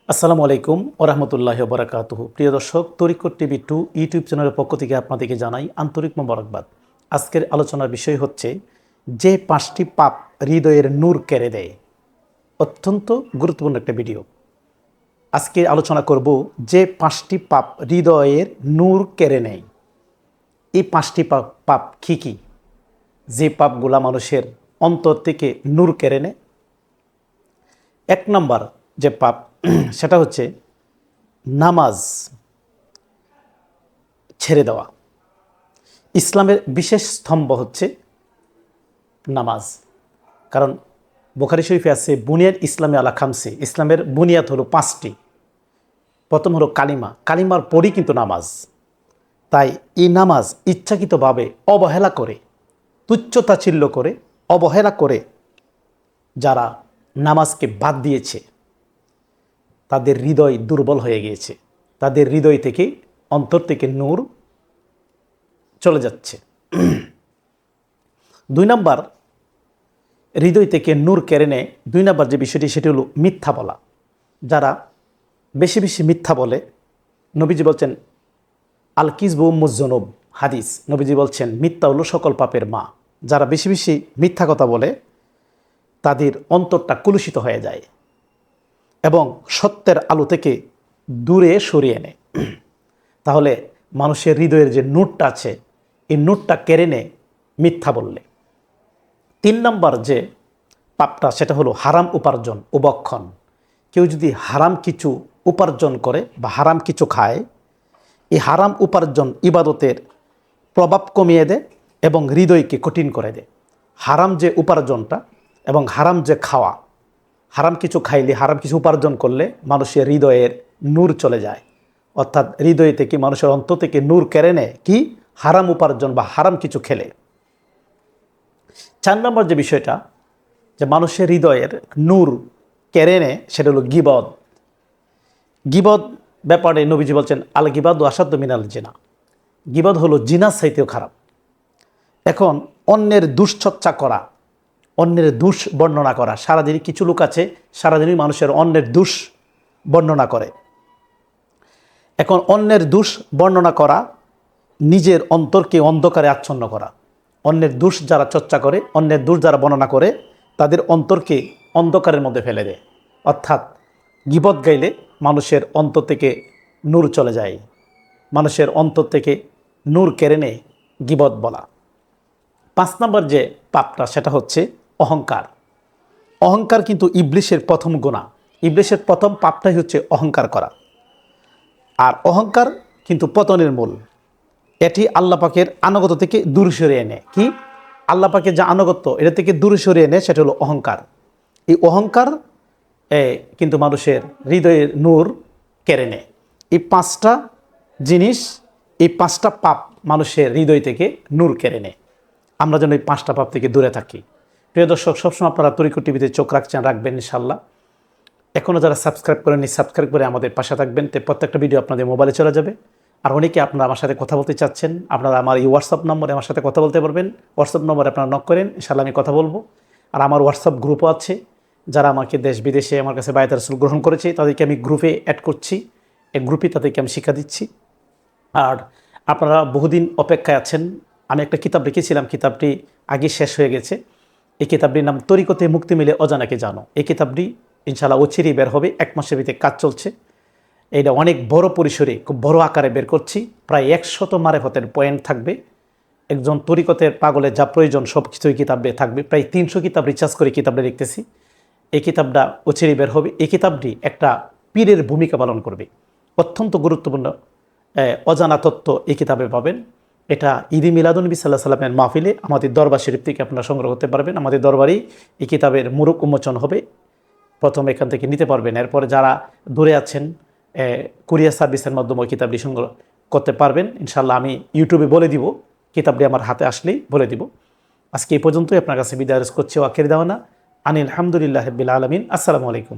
আসসালামু আলাইকুম ওরহমতুল্লাহি ওবরাকাতুহু। প্রিয় দর্শক, তরিকত টিভি 2 ইউটিউব চ্যানেলের পক্ষ থেকে আপনাদেরকে জানাই আন্তরিক মোবারকবাদ। আজকের আলোচনার বিষয় হচ্ছে যে 5টি পাপ হৃদয়ের নূর কেড়ে দেয়। অত্যন্ত গুরুত্বপূর্ণ একটা ভিডিও। আজকে আলোচনা করব যে 5টি পাপ হৃদয়ের নূর কেড়ে নেয়। এই 5টি পাপ কী কী? যে পাপগুলা মানুষের অন্তর থেকে নূর কেড়ে নেয়। 1 নম্বর যে পাপ সেটা হচ্ছে নামাজ ছেড়ে দেওয়া। ইসলামের বিশেষ স্তম্ভ হচ্ছে নামাজ। কারণ বুখারী শরীফে আছে বুনিয়াদ ইসলামে আলা খামসে, ইসলামের বুনিয়াদ হলো 5টি। প্রথম হলো কালিমা, কালিমার পরই কিন্তু নামাজ। তাই এই নামাজ ইচ্ছাকৃতভাবে অবহেলা করে, তুচ্ছতাচ্ছিল্য করে, অবহেলা করে যারা নামাজকে বাদ দিয়েছে তাদের হৃদয় দুর্বল হয়ে গিয়েছে, তাদের হৃদয় থেকে, অন্তর থেকে নূর চলে যাচ্ছে। 2 নম্বর হৃদয় থেকে নূর কেড়ে নেয়। 2 নম্বর যে বিষয়টি সেটি হলো মিথ্যা বলা। যারা বেশি বেশি মিথ্যা বলে, নবীজি বলছেন আল কিযবু উম্মুজ-যুনুব, হাদিস। নবীজি বলছেন মিথ্যা হলো সকল পাপের মা। যারা বেশি বেশি মিথ্যা কথা বলে তাদের অন্তরটা কলুষিত হয়ে যায় এবং সত্যের আলো থেকে দূরে সরিয়ে নেয়। তাহলে মানুষের হৃদয়ের যে নূরটা আছে, এই নূরটা কেড়ে নেয় মিথ্যা বললে। 3 নম্বর যে পাপটা সেটা হলো হারাম উপার্জন, উপভক্ষণ। কেউ যদি হারাম কিছু উপার্জন করে বা হারাম কিছু খায়, এই হারাম উপার্জন ইবাদতের প্রভাব কমিয়ে দেয় এবং হৃদয়কে কঠিন করে দেয়। হারাম যে উপার্জনটা এবং হারাম যে খাওয়া, হারাম কিছু খাইলে, হারাম কিছু উপার্জন করলে মানুষের হৃদয়ের নূর চলে যায়। অর্থাৎ হৃদয় থেকে, মানুষের অন্তর থেকে নূর কেড়ে নেয় কি? হারাম উপার্জন বা হারাম কিছু খেলে। 4 নম্বর যে বিষয়টা যে মানুষের হৃদয়ের নূর কেড়ে নেয় সেটা হলো গীবত। গীবত ব্যাপারে নবীজি বলছেন আল গীবাদু আসাদ্দু মিনাল জিনা। গীবত হলো জিনার চাইতেও খারাপ। এখন অন্যের দুশ্চর্চা করা, অন্যের দোষ বর্ণনা করা। সারাদিনই কিছু লোক আছে সারাদিনই মানুষের অন্যের দোষ বর্ণনা করে। এখন অন্যের দোষ বর্ণনা করা নিজের অন্তরকে অন্ধকারে আচ্ছন্ন করা। অন্যের দোষ যারা চর্চা করে, অন্যের দোষ যারা বর্ণনা করে, তাদের অন্তরকে অন্ধকারের মধ্যে ফেলে দেয়। অর্থাৎ গীবত গাইলে মানুষের অন্তর থেকে নূর চলে যায়, মানুষের অন্তর থেকে নূর কেড়ে নেয় গীবত বলা। 5 নম্বর যে পাপটা সেটা হচ্ছে অহংকার। অহংকার কিন্তু ইবলিশের প্রথম গুনাহ। ইবলিশের প্রথম পাপটাই হচ্ছে অহংকার করা। আর অহংকার কিন্তু পতনের মূল। এটি আল্লাহ পাকের আনুগত্য থেকে দূরে সরিয়ে এনে কি? আল্লাহ পাকের যে আনুগত্য, এটা থেকে দূরে সরিয়ে এনে সেটা হলো অহংকার। এই অহংকার কিন্তু মানুষের হৃদয়ের নূর কেড়ে নেয়। এই 5টা জিনিস, এই 5টা পাপ মানুষের হৃদয় থেকে নূর কেড়ে নেয়। আমরা যেন এই 5টা পাপ থেকে দূরে থাকি। প্রিয় দর্শক, সবসময় আপনারা তরিকত টিভিতে চোখ রাখবেন ইনশাল্লাহ। এখনও যারা সাবস্ক্রাইব করেননি, সাবস্ক্রাইব করে আমাদের পাশে থাকবেন। তো প্রত্যেকটা ভিডিও আপনাদের মোবাইলে চলে যাবে। আর অনেকে আপনারা আমার সাথে কথা বলতে চাচ্ছেন, আপনারা আমার এই হোয়াটসঅ্যাপ নম্বরে আমার সাথে কথা বলতে পারবেন। হোয়াটসঅ্যাপ নম্বরে আপনারা নক করেন, ইনশাল্লাহ আমি কথা বলবো। আর আমার হোয়াটসঅ্যাপ গ্রুপও আছে। যারা আমাকে দেশ বিদেশে আমার কাছে বায়াত রাসূল গ্রহণ করেছে তাদেরকে আমি গ্রুপে অ্যাড করছি। এই গ্রুপে তাদেরকে আমি শিক্ষা দিচ্ছি। আর আপনারা বহুদিন অপেক্ষায় আছেন। আমি একটা কিতাব লিখেছিলাম, কিতাবটি আগে শেষ হয়ে গেছে। এই কিতাবটির নাম তরিকতে মুক্তি মিলে অজানাকে জানো। এই কিতাবটি ইনশাআল্লাহ অচিরেই বের হবে। 1 মাসের ভিতরে কাজ চলছে। এটা অনেক বড় পরিসরে, খুব বড় আকারে বের করছি। প্রায় 100 মারেফতের পয়েন্ট থাকবে। একজন তরিকতের পাগলের যা প্রয়োজন সব কিছুই কিতাবে থাকবে। প্রায় 300 কিতাব রিচার্জ করে কিতাবটা লিখতেছি। এই কিতাবটা অচিরেই বের হবে। এই কিতাবটি একটা পীরের ভূমিকা পালন করবে। অত্যন্ত গুরুত্বপূর্ণ অজানা তথ্য এই কিতাবে পাবেন। এটা ঈদে মিলাদুন্নবী সাল্লাল্লাহু আলাইহি ওয়াসাল্লামের মাহফিলে আমাদের দরবার শরীফ থেকে আপনারা সংগ্রহ করতে পারবেন। আমাদের দরবারেই এই কিতাবের মুরুক উন্মোচন হবে। প্রথম এখান থেকে নিতে পারবেন। এরপরে যারা দূরে আছেন কুরিয়ার সার্ভিসের মাধ্যমে ওই কিতাবটি সংগ্রহ করতে পারবেন। ইনশাআল্লাহ আমি ইউটিউবে বলে দিব, কিতাবটি আমার হাতে আসলেই বলে দিব। আজকে এই পর্যন্তই। আপনার কাছে বিদায় করছি। ওয়া আখির দাওয়ানা আনিল হামদুলিল্লাহি রাব্বিল আলামিন। আসসালামু আলাইকুম।